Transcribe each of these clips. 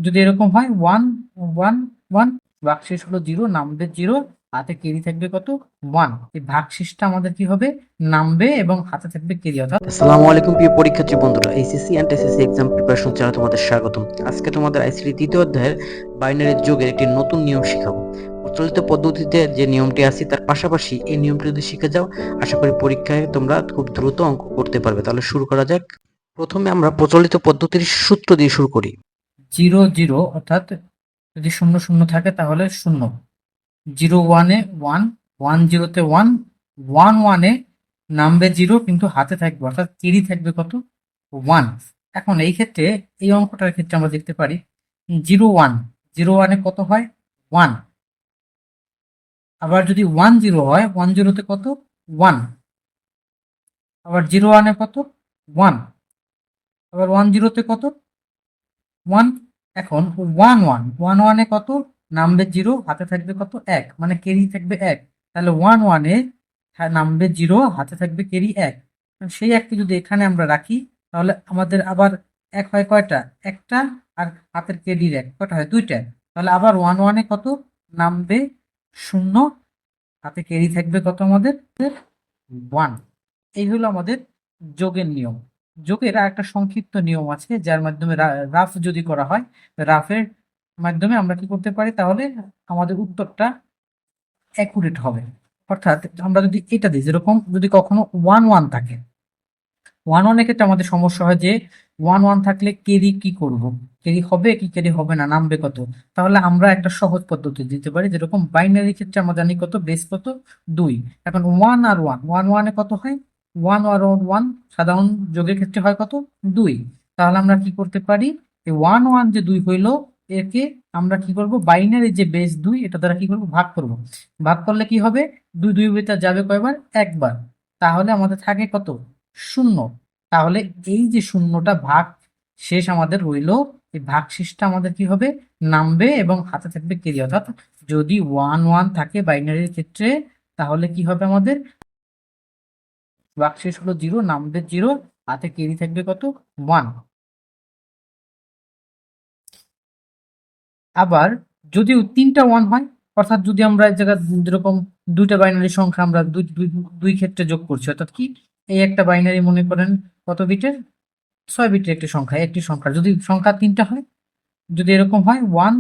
যদি এরকম হয় 1 1 1, ভাগশেষ হলো 0, নামবে 0, হাতে কেরি থাকবে কত 1। এই ভাগশেষটা আমাদের কি হবে, নামবে এবং হাতে থাকবে কেরি, অর্থাৎ আসসালামু আলাইকুম প্রিয় পরীক্ষার্থী বন্ধুরা, HSC and SSC exam preparation চ্যানেলে তোমাদের স্বাগতম। আজকে তোমাদের আইসিটি তৃতীয় অধ্যায়ের বাইনারি যোগের একটি নতুন নিয়ম শেখাবো। প্রচলিত পদ্ধতিতে যে নিয়মটি আছে তার পাশাপাশি এই নিয়মটি যদি শিখে যাও, আশা করি পরীক্ষায় তোমরা খুব দ্রুত অঙ্ক করতে পারবে। তাহলে শুরু করা যাক। প্রথমে আমরা প্রচলিত পদ্ধতির সূত্র দিয়ে শুরু করি। 0 0, অর্থাৎ যদি 0 0 থাকে তাহলে 0, 0 1 এ 1, 1 0 তে 1, 1 1 এ নামবে 0 কিন্তু হাতে থাকবে, অর্থাৎ কেরি থাকবে কত 1। এখন এই ক্ষেত্রে এই অঙ্কটার ক্ষেত্রে আমরা দেখতে পারি 0 1, 0 1 এ কত হয় 1, আবার যদি 1 0 হয় 1 0 তে কত 1, আবার 0 1 এ কত 1, আবার 1 0 তে কত 1। এখন 1 1, 1 1 এ কত নামবে 0, হাতে থাকবে কত 1, মানে কেরি থাকবে 1। তাহলে 1 1 এ নামবে 0, হাতে থাকবে কেরি 1। সেই একটি যদি এখানে আমরা রাখি তাহলে আমাদের আবার 1 হয় কয়টা, একটা, আর হাতের কেরির 1 কয়টা হয়, দুইটা। তাহলে আবার 1 1 এ কত নামবে 0, হাতে কেরি থাকবে কত আমাদের 1। এই হলো আমাদের যোগের নিয়ম। যোগের আরেকটা সংক্ষিপ্ত নিয়ম আছে যার মাধ্যমে রাফ যদি করা হয়, রাফের মাধ্যমে আমরা কি করতে পারি, তাহলে আমাদের উত্তরটা অ্যাকুরেট হবে। অর্থাৎ আমরা যদি এটা দিই, যেরকম যদি কখনো 1 1 থাকে, 1 1 এর ক্ষেত্রে আমাদের সমস্যা হয় যে 1 1 থাকলে কেরি কি করব, কেরি হবে কি কেরি হবে না, নামবে কত। তাহলে আমরা একটা সহজ পদ্ধতি দিতে পারি, যেরকম বাইনারি ক্ষেত্রে আমরা জানি কত বেস কত 2। এখন 1 আর 1, 1 1 এ কত হয় 1 আর 1, সাধারণ যোগের ক্ষেত্রে হয় কত 2। তাহলে আমরা কি করতে পারি, এই 1 1 যে 2 হইলো, একে আমরা কি করব, বাইনারি যে বেস 2 এটা দ্বারা কি করব, ভাগ করব। ভাগ করলে কি হবে, 2 2 ভিতর যাবে কয়বার, একবার। তাহলে আমাদের থাকে কত 0। তাহলে এই যে শূন্যটা ভাগ শেষ আমাদের রইলো, এই ভাগ শেষটা আমাদের কি হবে, নামবে এবং হাতে থাকবে কেরি। অর্থাৎ যদি 1 1 থাকে বাইনারির ক্ষেত্রে তাহলে কি হবে, আমাদের ভাগ শেষ হলো 0, নামবে 0, হাতে কেরি থাকবে কত 1। আবার যদিও 3টা 1 হয়, অর্থাৎ যদি আমরা এই জায়গায় যেরকম দুইটা বাইনারি সংখ্যা আমরা দুই দুই দুই ক্ষেত্রে যোগ করছি, অর্থাৎ কি এই একটা বাইনারি মনে করেন কত বিটের, 6 বিটের একটি সংখ্যা, একটি সংখ্যা যদি সংখ্যা 3টা হয়, যদি এরকম হয় 1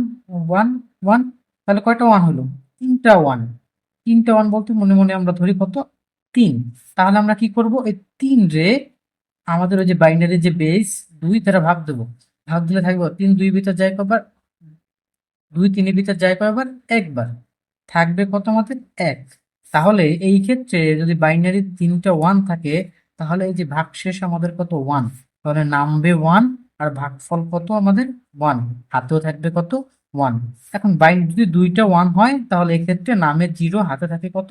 1 1, তাহলে কয়টা 1 হলো, 3টা 1। 3টা 1 বলতে মনে মনে আমরা ধরি কত 3। তাহলে আমরা কি করব, এই 3 রে আমাদের ওই যে বাইনারি যে বেস 2 দ্বারা ভাগ দেবো। ভাগ দিলে থাকবে 3 2 ভিতর যায় কবার, 2 3 এর ভিতর যায় কয়বার, একবার। থাকবে কত আমাদের 1। তাহলে এই ক্ষেত্রে যদি বাইনারি 3টা 1 থাকে তাহলে এই যে ভাগশেষ আমাদের কত 1, তাহলে নামবে 1 আর ভাগফল কত আমাদের 1, হাতেও থাকবে কত 1। এখন যদি 2টা 1 হয় তাহলে এক্ষেত্রে নামে 0, হাতে থাকে কত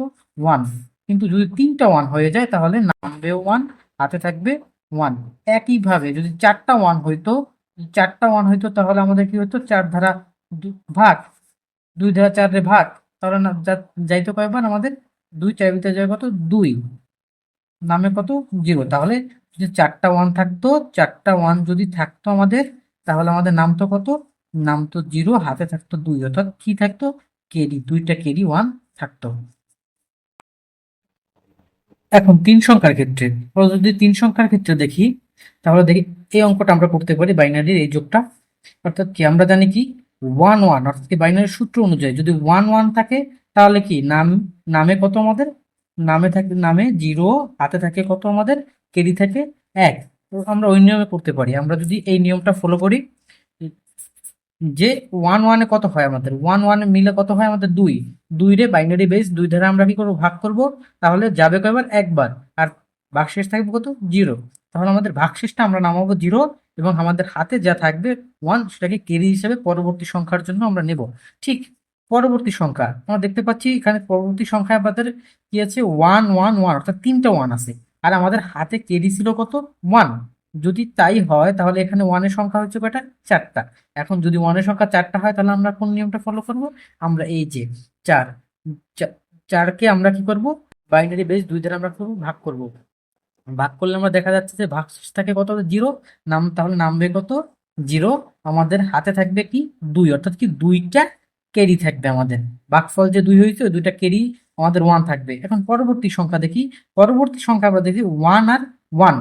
1। কিন্তু যদি 3টা 1 হয়ে যায় তাহলে নামবেও 1, হাতে থাকবে 1। একইভাবে যদি 4টা 1 হইতো, 4টা 1 হইতো তাহলে আমাদের কি হতো, 4 ধারা ভাগ, 2 দ্বারা 4 রে ভাগ, তাহলে না যাইতো কয়বার আমাদের, 2 4 ভিতরে যাবে কত 2, নামে কত 0। তাহলে যদি 4টা 1 থাকতো, 4টা 1 যদি থাকতো আমাদের, তাহলে আমাদের নামতো কত, নামতো 0, হাতে থাকতো 2, অর্থাৎ কি থাকতো, কেরি, 2টা কেরি 1 থাকতো। এখন 3 সংখ্যার ক্ষেত্রে, আমরা যদি 3 সংখ্যার ক্ষেত্রে দেখি তাহলে দেখি এই অঙ্কটা আমরা করতে পারি বাইনারির এই যোগটা। অর্থাৎ কি আমরা জানি কি 1 1, অর্থাৎ কি বাইনারির সূত্র অনুযায়ী যদি 1 1 থাকে তাহলে কি নামে কত আমাদের, নামে থাকে, নামে 0, হাতে থাকে কত আমাদের, কেরি থাকে 1। তো আমরা ওই নিয়মে করতে পারি, আমরা যদি এই নিয়মটা ফলো করি যে 1 1 এ কত হয় আমাদের, 1 1 মিলে কত হয় আমাদের 2, 2 রে বাইনারি বেস 2 দ্বারা আমরা কি করব, ভাগ করব। তাহলে যাবে কয়বার, একবার, আর ভাগশেষ থাকবে কত 0। তাহলে আমাদের ভাগশেষটা আমরা নামাবো 0 এবং আমাদের হাতে যা থাকবে 1 সেটাকে কেরি হিসেবে পরবর্তী সংখ্যার জন্য আমরা নেব। ঠিক পরবর্তী সংখ্যা আমরা দেখতে পাচ্ছি এখানে পরবর্তী সংখ্যা আমাদের কি আছে 1 1 1, অর্থাৎ 3টা 1 আছে, আর আমাদের হাতে কেরি ছিল কত 1। যদি তাই হয় তাহলে এখানে 1 এর সংখ্যা হচ্ছে কয়টা, 4টা। এখন যদি 1 এর সংখ্যা 4টা হয় তাহলে আমরা কোন নিয়মটা ফলো করব, আমরা এই যে 4 4কে আমরা কি করব, বাইনারি বেস 2 দ্বারা আমরা করব, ভাগ করব। ভাগ করলে আমরা দেখা যাচ্ছে যে ভাগশেষ থাকে কত 0, তাহলে নামবে কত জিরো, আমাদের হাতে থাকবে কি 2, অর্থাৎ কি 2টা ক্যারি থাকবে আমাদের। ভাগফল যে 2 হয়েছে ওই 2টা ক্যারি আমাদের 1 থাকবে। এখন পরবর্তী সংখ্যা দেখি, পরবর্তী সংখ্যা আমরা দেখি 1 আর 1।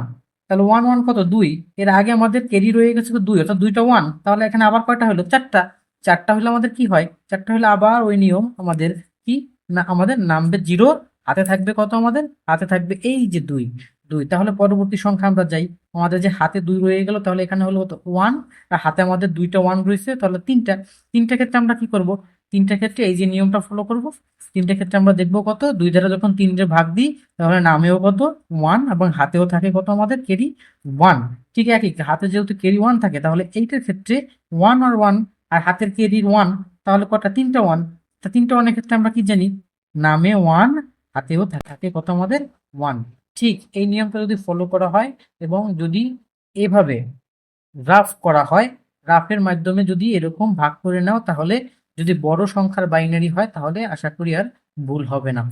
তাহলে 1 1 কত 2, এর আগে আমাদের ক্যারি রয়ে গেছে 2, অর্থাৎ 2টা 1, তাহলে এখানে আবার কয়টা হলো 4টা। 4টা হলে আমাদের কি হয়, 4টা হলে আবার ওই নিয়ম আমাদের কি না, আমাদের নামবে জিরো, হাতে থাকবে কত, আমাদের হাতে থাকবে এই যে 2। তাহলে পরবর্তী সংখ্যা আমরা যাই, আমাদের যে হাতে 2 রয়ে গেল, তাহলে এখানে হলো কত 1, আর হাতে আমাদের 2টা 1 রয়েছে, তাহলে 3টা। 3টা ক্ষেত্রে আমরা কি করব, 3টা ক্ষেত্রে এই যে নিয়মটা ফলো করব। 3টা ক্ষেত্রে আমরা দেখবো কত, 2 দ্বারা যখন 3 ভাগ দিই তাহলে নামেও কত 1, এবং হাতেও থাকে কত আমাদের ক্যারি 1। ঠিক একই, হাতে যেহেতু ক্যারি 1 থাকে, তাহলে এইটার ক্ষেত্রে 1 আর 1, আর হাতের ক্যারি 1, তাহলে কটা 3টা 1। তা 3টা 1 এর ক্ষেত্রে আমরা কি জানি, নামে 1, হাতেও থাকে কত আমাদের 1। ঠিক এই নিয়মটা যদি ফলো করা হয় এবং যদি এভাবে গ্রাফ করা হয়, গ্রাফের মাধ্যমে যদি এরকম ভাগ করে নাও, তাহলে যদি বড় সংখ্যার বাইনারি হয় তাহলে আশা করি আর ভুল হবে না।